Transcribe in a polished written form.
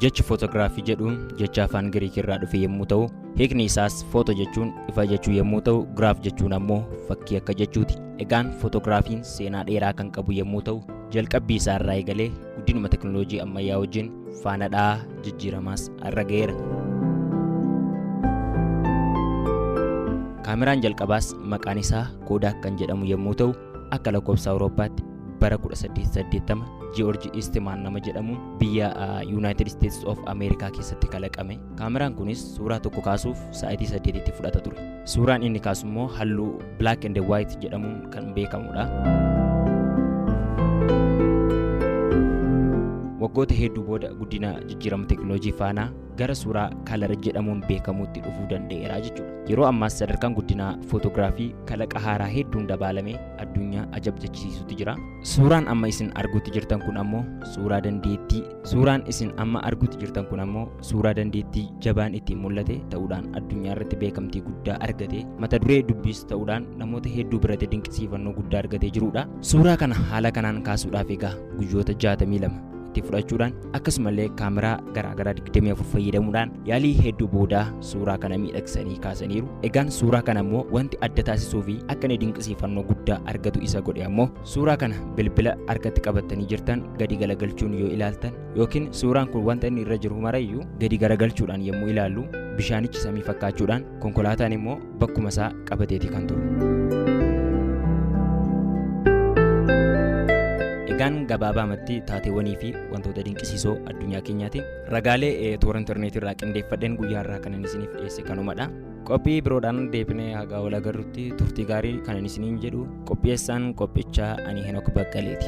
Jechi footoograafii jedhuun jecha afaan Giriik irraa dhufe yommuu ta'u, hiikni isaas footoo jechuun ifa jechuu yommuu ta'u, giraaf jechuun ammoo fakkii akka jechuuti. Egaan footoograafiin seenaa dheeraa kan qabu yommuu ta'u, jalqabbii isaa irraa eegalee guddinuma teknooloojii ammayyaa wajjin faana jijjiiramaas har'a ga'eera. Kaameraan jalqabaas maqaan isaa Kodak kan jedhamu yommuu ta'u, akka lakkoofsa Awurooppaatti bara 1880 George Eastman nama jedhamuun biyya United States of America keessatti kalaqame. Kaameraan kunis suuraa tokko kaasuuf sa'aatii 8tti fudhata ture. Suuraan inni kaasu immoo halluu black and white jedhamuun kan beekamudha. Waggoota hedduu booda guddina jijjiirama teknooloojii faana gara suuraa kalar jedhamuun beekamuutti dhufuu danda'eera jechuudha. Yeroo ammaas sadarkaan guddina footoograafii kalaqa haaraa hedduun dabalamee addunyaa ajabjachiisuutti jira. Suuraan amma isin arguutti jirtan kun ammoo suuraa dandeettii jabaan ittiin mul'ate ta'uudhaan addunyaa irratti beekamtii guddaa argate, mata duree dubbiis ta'uudhaan namoota hedduu biratti dinqisiifannoo guddaa argatee jirudha. Suuraa kana haala kanaan kaasuudhaaf egaa guyyoota 62 fudhachuudhaan akkasumallee kaameraa garaagaraa 24 fayyadamuudhaan yaalii hedduu booda suuraa kana miidhagsanii kaasaniiru. Egaan suuraa kana immoo wanti adda taasisuu fi akka inni dinqisiifannoo guddaa argatu isa godhe ammoo suuraa kana bilbila harkatti qabatanii jirtan gadi garagalchuun yoo ilaaltan yookiin suuraan kun wanta inni irra jiru marayyuu gadi garagalchuudhaan yommuu ilaallu bishaanichi samii fakkaachuudhaan konkolaataan immoo bakkuma isaa qabateeti kan turu. Egaan gabaabaamatti taateewwanii fi wantoota dinqisiisoo addunyaa keenyaatiin ragaalee toora intarneetii irraa qindeeffadheen guyyaa irraa kanan isiniif dhiyeesse kanumadha. Qophii biroodhaan deebinee hagaa wal agarrutti turtii gaarii kanan isiniin jedhu qopheessaan qophichaa ani Henook Baqqaleeti.